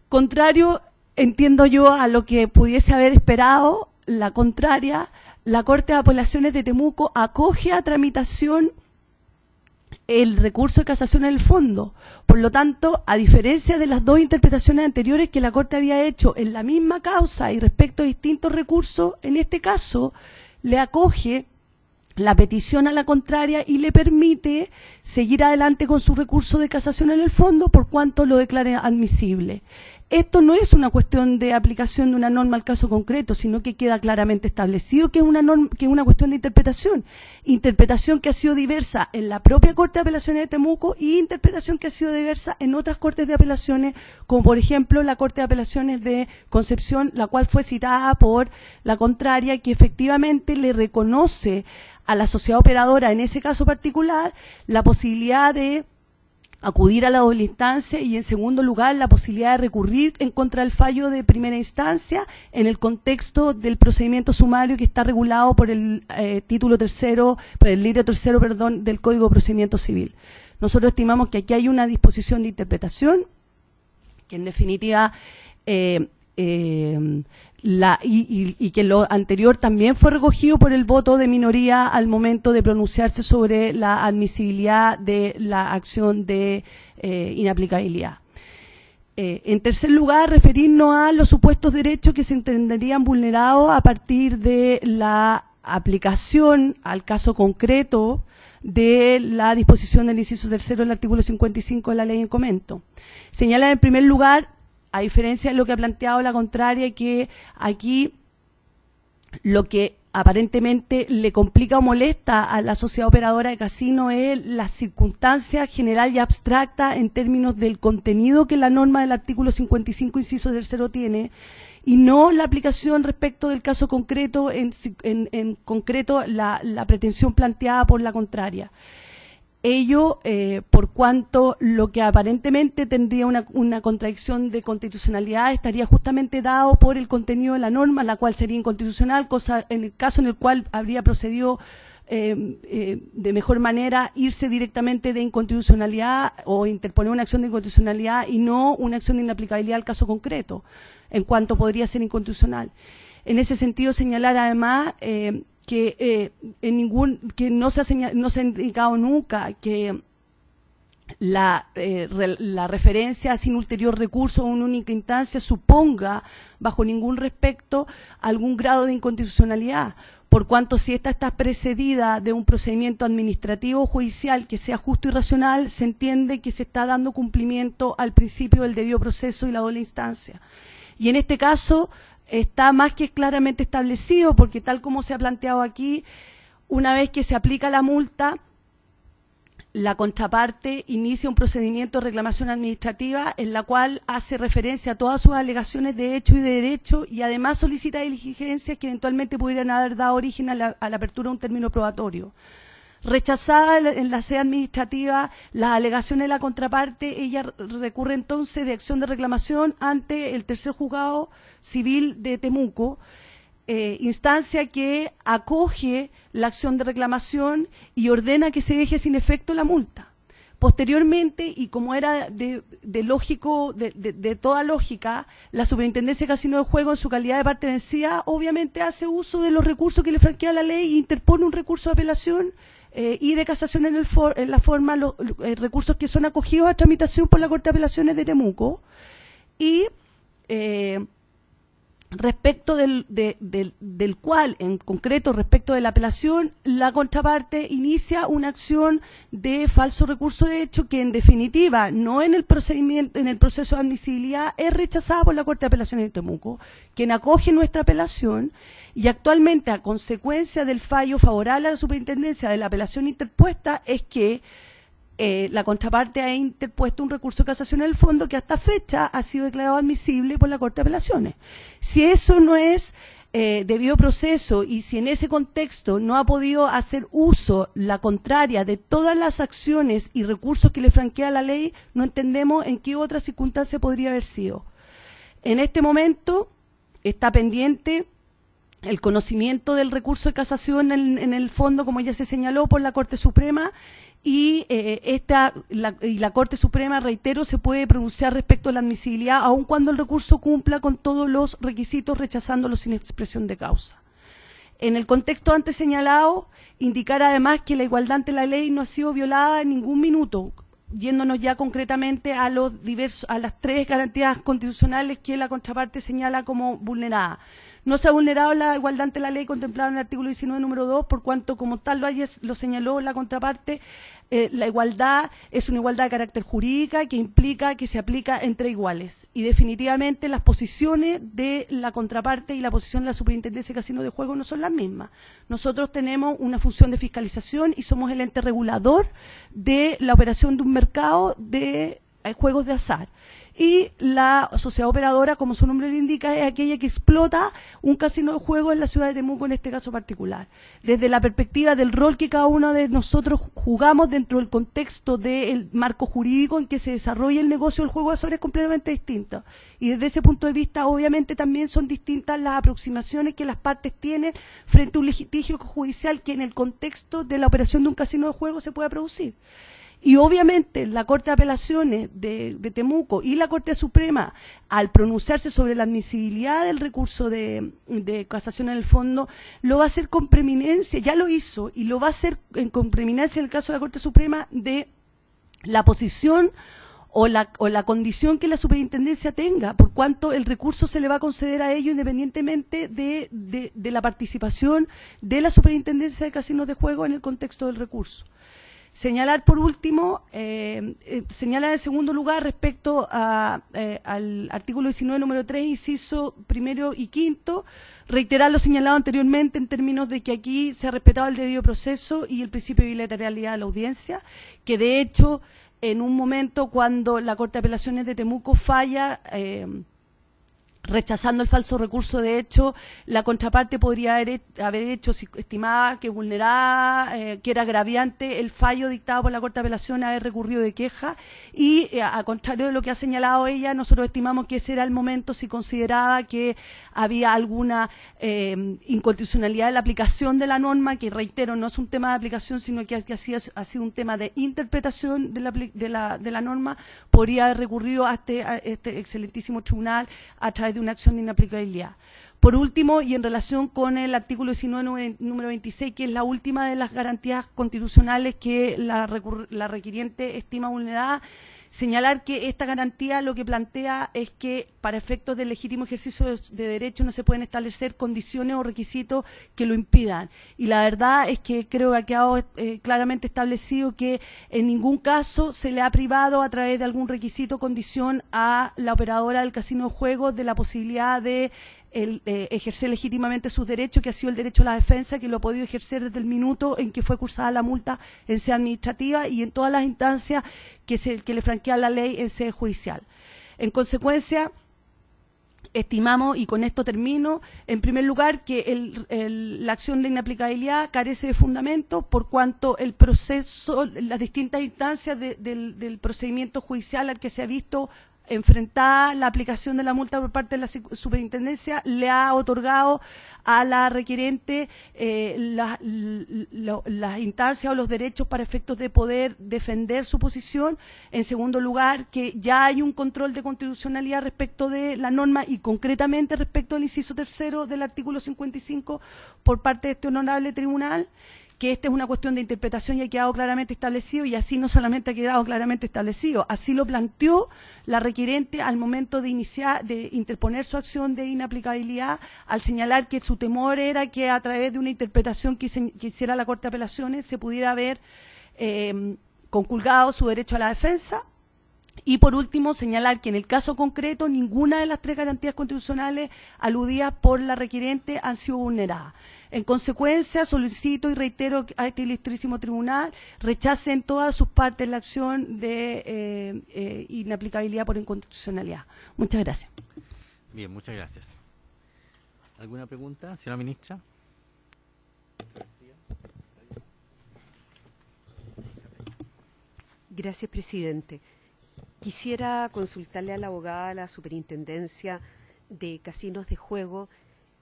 Contrario, entiendo yo, a lo que pudiese haber esperado, la contraria, la Corte de Apelaciones de Temuco acoge a tramitación el recurso de casación en el fondo. Por lo tanto, a diferencia de las dos interpretaciones anteriores que la Corte había hecho en la misma causa y respecto a distintos recursos, en este caso le acoge la petición a la contraria y le permite seguir adelante con su recurso de casación en el fondo por cuanto lo declare admisible. esto no es una cuestión de aplicación de una norma al caso concreto, sino que queda claramente establecido que es una norma, que es una cuestión de interpretación que ha sido diversa en la propia Corte de Apelaciones de Temuco y interpretación que ha sido diversa en otras cortes de apelaciones, como por ejemplo la Corte de Apelaciones de Concepción, la cual fue citada por la contraria, que efectivamente le reconoce a la sociedad operadora, en ese caso particular, la posibilidad de acudir a la doble instancia y, en segundo lugar, la posibilidad de recurrir en contra del fallo de primera instancia en el contexto del procedimiento sumario que está regulado por el título tercero, por el libro tercero, perdón, del Código de Procedimiento Civil. Nosotros estimamos que aquí hay una disposición de interpretación que, en definitiva, y que lo anterior también fue recogido por el voto de minoría al momento de pronunciarse sobre la admisibilidad de la acción de inaplicabilidad. En tercer lugar, referirnos a los supuestos derechos que se entenderían vulnerados a partir de la aplicación al caso concreto de la disposición del inciso tercero del artículo 55 de la ley en comento. Señala en primer lugar, a diferencia de lo que ha planteado la contraria, que aquí lo que aparentemente le complica o molesta a la sociedad operadora de casino es la circunstancia general y abstracta en términos del contenido que la norma del artículo 55, inciso tercero, tiene, y no la aplicación respecto del caso concreto, en concreto la pretensión planteada por la contraria. Ello, por cuanto lo que aparentemente tendría una contradicción de constitucionalidad estaría justamente dado por el contenido de la norma, la cual sería inconstitucional, cosa en el caso en el cual habría procedido de mejor manera irse directamente de inconstitucionalidad o interponer una acción de inconstitucionalidad y no una acción de inaplicabilidad al caso concreto, en cuanto podría ser inconstitucional. En ese sentido, señalar además que no se ha indicado nunca que la referencia sin ulterior recurso a una única instancia suponga bajo ningún respecto algún grado de inconstitucionalidad, por cuanto si ésta está precedida de un procedimiento administrativo o judicial que sea justo y racional, se entiende que se está dando cumplimiento al principio del debido proceso y la doble instancia. Y en este caso está más que claramente establecido, porque tal como se ha planteado aquí, una vez que se aplica la multa, la contraparte inicia un procedimiento de reclamación administrativa en la cual hace referencia a todas sus alegaciones de hecho y de derecho y además solicita diligencias que eventualmente pudieran haber dado origen a la apertura de un término probatorio. Rechazada en la sede administrativa las alegaciones de la contraparte, ella recurre entonces de acción de reclamación ante el tercer juzgado civil de Temuco, instancia que acoge la acción de reclamación y ordena que se deje sin efecto la multa. Posteriormente, y como era de toda lógica, la Superintendencia de Casino de Juego, en su calidad de parte vencida, obviamente hace uso de los recursos que le franquea la ley e interpone un recurso de apelación y de casación en la forma, los recursos que son acogidos a tramitación por la Corte de Apelaciones de Temuco. Y respecto del cual, en concreto, respecto de la apelación, la contraparte inicia una acción de falso recurso de hecho que, en definitiva, no en el procedimiento, en el proceso de admisibilidad, es rechazada por la Corte de Apelaciones de Temuco, quien acoge nuestra apelación y actualmente, a consecuencia del fallo favorable a la superintendencia de la apelación interpuesta, es que la contraparte ha interpuesto un recurso de casación en el fondo que hasta fecha ha sido declarado admisible por la Corte de Apelaciones. Si eso no es debido proceso y si en ese contexto no ha podido hacer uso la contraria de todas las acciones y recursos que le franquea la ley, no entendemos en qué otra circunstancia podría haber sido. En este momento está pendiente el conocimiento del recurso de casación en el fondo, como ya se señaló, por la Corte Suprema, y la Corte Suprema, reitero, se puede pronunciar respecto a la admisibilidad aun cuando el recurso cumpla con todos los requisitos, rechazándolo sin expresión de causa. En el contexto antes señalado, indicar además que la igualdad ante la ley no ha sido violada en ningún minuto, yéndonos ya concretamente a las tres garantías constitucionales que la contraparte señala como vulneradas. No se ha vulnerado la igualdad ante la ley contemplada en el artículo 19, número 2, por cuanto, como tal lo señaló la contraparte, la igualdad es una igualdad de carácter jurídica que implica que se aplica entre iguales. Y definitivamente las posiciones de la contraparte y la posición de la Superintendencia de Casinos de Juego no son las mismas. Nosotros tenemos una función de fiscalización y somos el ente regulador de la operación de un mercado de juegos de azar. Y la sociedad operadora, como su nombre le indica, es aquella que explota un casino de juegos en la ciudad de Temuco, en este caso particular. Desde la perspectiva del rol que cada uno de nosotros jugamos dentro del contexto del marco jurídico en que se desarrolla el negocio del juego de azar es completamente distinto. Y desde ese punto de vista, obviamente, también son distintas las aproximaciones que las partes tienen frente a un litigio judicial que en el contexto de la operación de un casino de juegos se pueda producir. Y obviamente la Corte de Apelaciones de Temuco y la Corte Suprema, al pronunciarse sobre la admisibilidad del recurso de casación en el fondo, lo va a hacer con preeminencia, ya lo hizo, y lo va a hacer con preeminencia en el caso de la Corte Suprema de la posición o la condición que la superintendencia tenga, por cuanto el recurso se le va a conceder a ello independientemente de la participación de la superintendencia de casinos de juego en el contexto del recurso. Señalar por último, señalar en segundo lugar respecto al artículo 19, número 3, inciso primero y quinto, reiterar lo señalado anteriormente en términos de que aquí se ha respetado el debido proceso y el principio de bilateralidad de la audiencia, que de hecho en un momento cuando la Corte de Apelaciones de Temuco falla, rechazando el falso recurso, de hecho, la contraparte podría haber hecho, si estimaba que vulneraba, que era agraviante el fallo dictado por la Corte de Apelaciones, haber recurrido de queja, y a contrario de lo que ha señalado ella, nosotros estimamos que ese era el momento si consideraba que había alguna inconstitucionalidad en la aplicación de la norma, que reitero, no es un tema de aplicación, sino que ha sido un tema de interpretación de la norma, podría haber recurrido a este excelentísimo tribunal a través de una acción de inaplicabilidad. Por último, y en relación con el artículo 19, número 26, que es la última de las garantías constitucionales que la requiriente estima vulnerada, señalar que esta garantía lo que plantea es que para efectos del legítimo ejercicio de derecho no se pueden establecer condiciones o requisitos que lo impidan. Y la verdad es que creo que ha quedado claramente establecido que en ningún caso se le ha privado a través de algún requisito o condición a la operadora del casino de juegos de la posibilidad de ejercer legítimamente sus derechos, que ha sido el derecho a la defensa, que lo ha podido ejercer desde el minuto en que fue cursada la multa en sede administrativa y en todas las instancias que le franquea la ley en sede judicial. En consecuencia, estimamos, y con esto termino, en primer lugar, que la acción de inaplicabilidad carece de fundamento por cuanto el proceso, las distintas instancias del procedimiento judicial al que se ha visto enfrentada la aplicación de la multa por parte de la superintendencia le ha otorgado a la requerente las instancias o los derechos para efectos de poder defender su posición. En segundo lugar, que ya hay un control de constitucionalidad respecto de la norma y concretamente respecto del inciso tercero del artículo 55 por parte de este honorable tribunal, que esta es una cuestión de interpretación y ha quedado claramente establecido, y así no solamente ha quedado claramente establecido, así lo planteó la requerente al momento de interponer su acción de inaplicabilidad, al señalar que su temor era que a través de una interpretación que hiciera la Corte de Apelaciones se pudiera haber conculcado su derecho a la defensa. Y por último, señalar que en el caso concreto ninguna de las tres garantías constitucionales aludidas por la requerente han sido vulneradas. En consecuencia, solicito y reitero a este ilustrísimo tribunal rechace en todas sus partes la acción de inaplicabilidad por inconstitucionalidad. Muchas gracias. Bien, muchas gracias. ¿Alguna pregunta, señora ministra? Gracias, presidente. Quisiera consultarle a la abogada de la Superintendencia de Casinos de Juego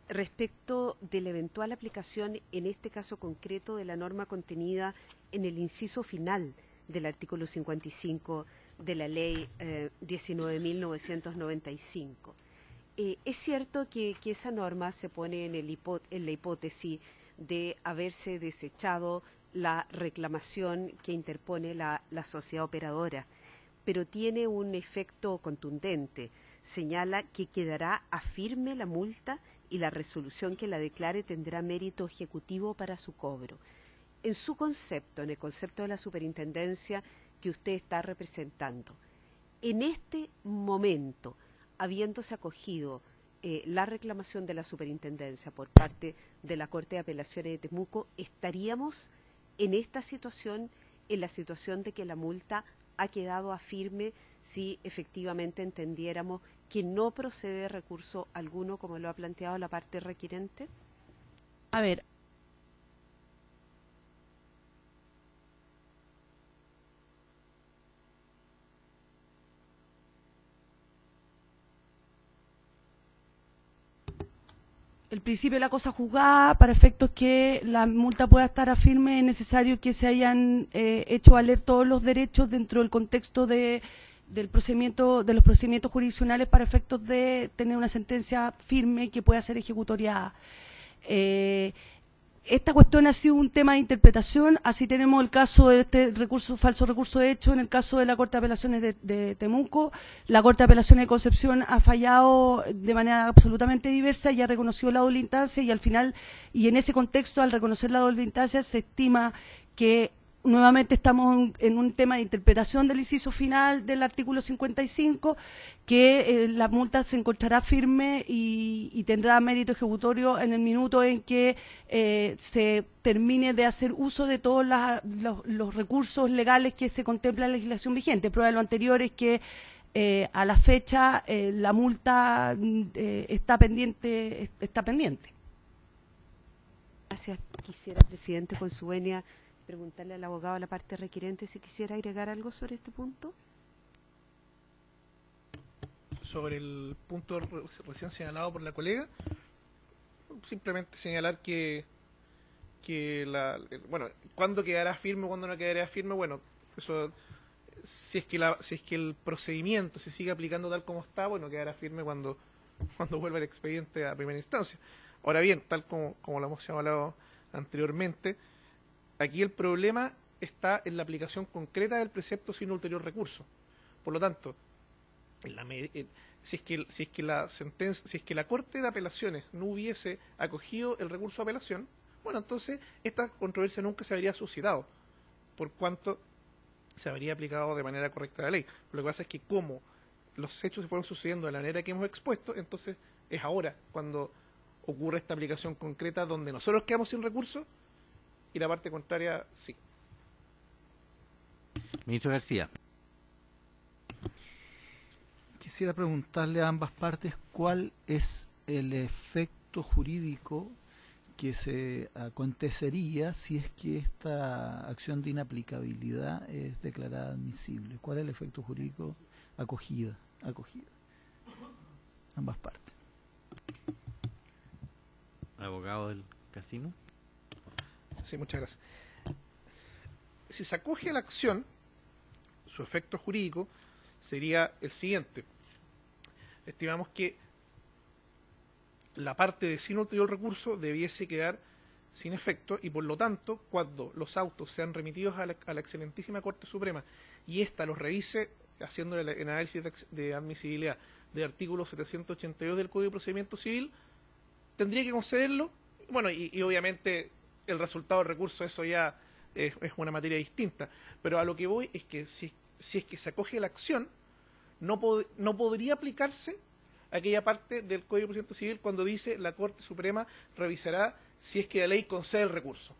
respecto de la eventual aplicación, en este caso concreto, de la norma contenida en el inciso final del artículo 55 de la ley 19.995. Es cierto que esa norma se pone en la hipótesis de haberse desechado la reclamación que interpone la sociedad operadora, pero tiene un efecto contundente. Señala que quedará a firme la multa y la resolución que la declare tendrá mérito ejecutivo para su cobro. en su concepto, en el concepto de la superintendencia que usted está representando, en este momento, habiéndose acogido la reclamación de la superintendencia por parte de la Corte de Apelaciones de Temuco, estaríamos en esta situación, en la situación de que la multa ha quedado a firme si efectivamente entendiéramos que no procede recurso alguno, como lo ha planteado la parte requirente? A ver. El principio de la cosa juzgada, para efectos que la multa pueda estar a firme, es necesario que se hayan hecho valer todos los derechos dentro del contexto del procedimiento, de los procedimientos jurisdiccionales, para efectos de tener una sentencia firme que pueda ser ejecutoriada. Esta cuestión ha sido un tema de interpretación, así tenemos el caso de este falso recurso de hecho en el caso de la Corte de Apelaciones de Temuco. La Corte de Apelaciones de Concepción ha fallado de manera absolutamente diversa y ha reconocido la doble instancia, y al final, y en ese contexto, al reconocer la doble instancia, se estima que nuevamente estamos en un tema de interpretación del inciso final del artículo 55, que la multa se encontrará firme y tendrá mérito ejecutorio en el minuto en que se termine de hacer uso de todos los recursos legales que se contempla en la legislación vigente. Prueba de lo anterior es que a la fecha la multa está pendiente. Gracias. Quisiera, presidente, con su venia, preguntarle al abogado de la parte requirente si quisiera agregar algo sobre este punto. Sobre el punto recién señalado por la colega, simplemente señalar que bueno, cuándo quedará firme, cuándo no quedará firme, bueno, eso, si es que el procedimiento se sigue aplicando tal como está, bueno, quedará firme cuando vuelva el expediente a primera instancia. Ahora bien, tal como lo hemos hablado anteriormente, aquí el problema está en la aplicación concreta del precepto sin ulterior recurso. Por lo tanto, si es que la Corte de Apelaciones no hubiese acogido el recurso de apelación, bueno, entonces esta controversia nunca se habría suscitado, por cuanto se habría aplicado de manera correcta la ley. Lo que pasa es que como los hechos se fueron sucediendo de la manera que hemos expuesto, entonces es ahora cuando ocurre esta aplicación concreta donde nosotros quedamos sin recurso y la parte contraria sí. Ministro García. Quisiera preguntarle a ambas partes cuál es el efecto jurídico que se acontecería si es que esta acción de inaplicabilidad es declarada admisible. ¿Cuál es el efecto jurídico acogida? Ambas partes. Abogado del casino. Sí, muchas gracias. Si se acoge a la acción, su efecto jurídico sería el siguiente. Estimamos que la parte de sin ulterior recurso debiese quedar sin efecto y por lo tanto, cuando los autos sean remitidos a la excelentísima Corte Suprema y ésta los revise haciendo el análisis de admisibilidad del artículo 782 del Código de Procedimiento Civil, tendría que concederlo. Bueno, y obviamente el resultado del recurso, eso ya es una materia distinta, pero a lo que voy es que si es que se acoge la acción, no podría aplicarse aquella parte del Código de Procedimiento Civil cuando dice la Corte Suprema revisará si es que la ley concede el recurso.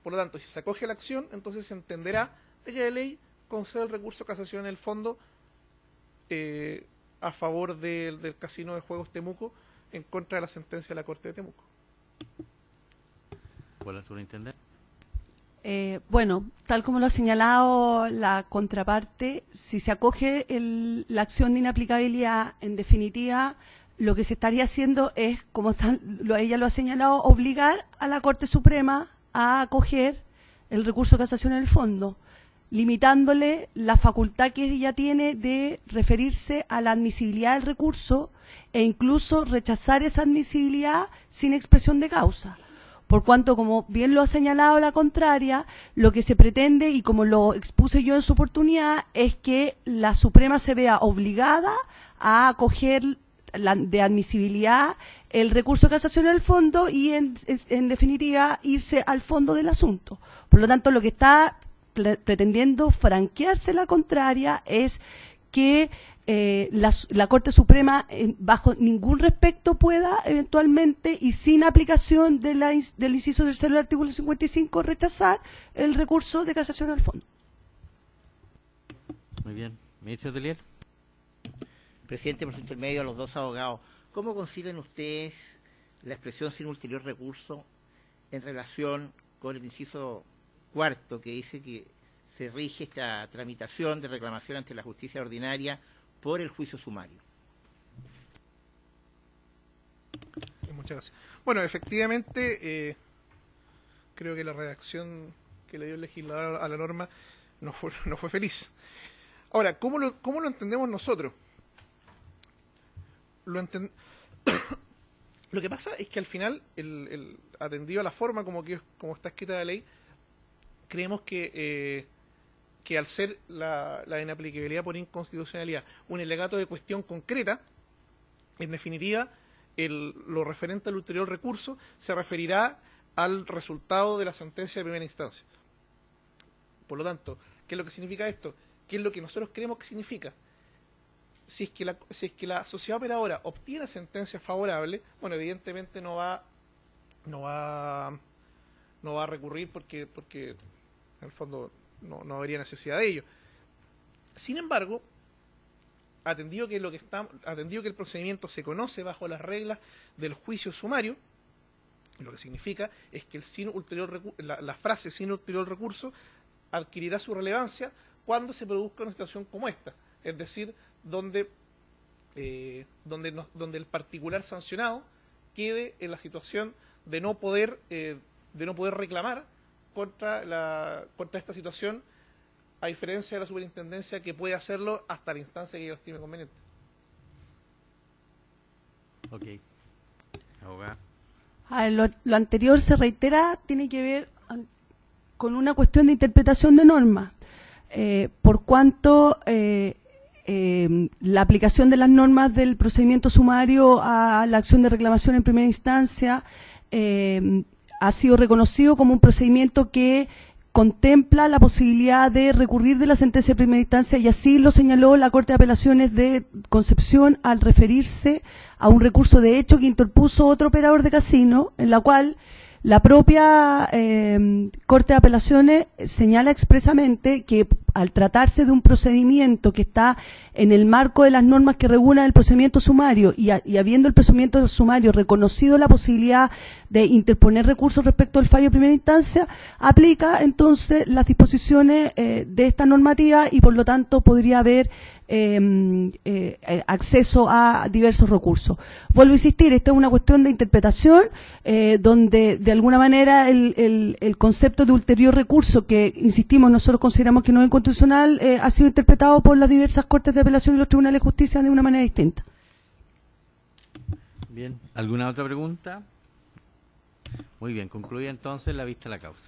Por lo tanto, si se acoge la acción, entonces se entenderá de que la ley concede el recurso de casación en el fondo a favor del Casino de Juegos Temuco en contra de la sentencia de la Corte de Temuco. ¿Cuál es la superintendente? Bueno, tal como lo ha señalado la contraparte, si se acoge la acción de inaplicabilidad, en definitiva, lo que se estaría haciendo es, como ella lo ha señalado, obligar a la Corte Suprema a acoger el recurso de casación en el fondo, limitándole la facultad que ella tiene de referirse a la admisibilidad del recurso e incluso rechazar esa admisibilidad sin expresión de causa. Por cuanto, como bien lo ha señalado la contraria, lo que se pretende, y como lo expuse yo en su oportunidad, es que la Suprema se vea obligada a acoger de admisibilidad el recurso de casación al fondo y en definitiva irse al fondo del asunto. Por lo tanto, lo que está pretendiendo franquearse la contraria es que la Corte Suprema bajo ningún respecto pueda eventualmente y sin aplicación del inciso tercero del artículo 55 rechazar el recurso de casación al fondo. Muy bien. Ministro Telier. Presidente, por su intermedio, a los dos abogados, ¿cómo conciben ustedes la expresión sin ulterior recurso en relación con el inciso cuarto que dice que se rige esta tramitación de reclamación ante la justicia ordinaria por el juicio sumario? Muchas gracias. Bueno, efectivamente, creo que la redacción que le dio el legislador a la norma no fue feliz. Ahora, ¿cómo lo entendemos nosotros? Lo que pasa es que al final, atendido a la forma como está escrita la ley, creemos que al ser la inaplicabilidad por inconstitucionalidad un alegato de cuestión concreta, en definitiva, lo referente al ulterior recurso se referirá al resultado de la sentencia de primera instancia. Por lo tanto, ¿qué es lo que significa esto? ¿Qué es lo que nosotros creemos que significa? Si es que la sociedad operadora obtiene sentencia favorable, bueno, evidentemente no va a recurrir porque en el fondo no habría necesidad de ello. Sin embargo, atendido que el procedimiento se conoce bajo las reglas del juicio sumario, lo que significa es que la frase sin ulterior recurso adquirirá su relevancia cuando se produzca una situación como esta, es decir, donde el particular sancionado quede en la situación de no poder reclamar contra esta situación, a diferencia de la superintendencia que puede hacerlo hasta la instancia que ellos estime conveniente. Ok. Abogada. Lo anterior se reitera, tiene que ver con una cuestión de interpretación de normas. Por cuanto la aplicación de las normas del procedimiento sumario a la acción de reclamación en primera instancia ha sido reconocido como un procedimiento que contempla la posibilidad de recurrir de la sentencia de primera instancia, y así lo señaló la Corte de Apelaciones de Concepción al referirse a un recurso de hecho que interpuso otro operador de casino, en la cual la propia Corte de Apelaciones señala expresamente que al tratarse de un procedimiento que está en el marco de las normas que regulan el procedimiento sumario y habiendo el procedimiento sumario reconocido la posibilidad de interponer recursos respecto al fallo de primera instancia, aplica entonces las disposiciones de esta normativa y por lo tanto podría haber acceso a diversos recursos. Vuelvo a insistir, esta es una cuestión de interpretación donde de alguna manera el concepto de ulterior recurso, que insistimos nosotros consideramos que no es inconstitucional, ha sido interpretado por las diversas Cortes de Apelación y los tribunales de justicia de una manera distinta. Bien, ¿alguna otra pregunta? Muy bien, concluye entonces la vista de la causa.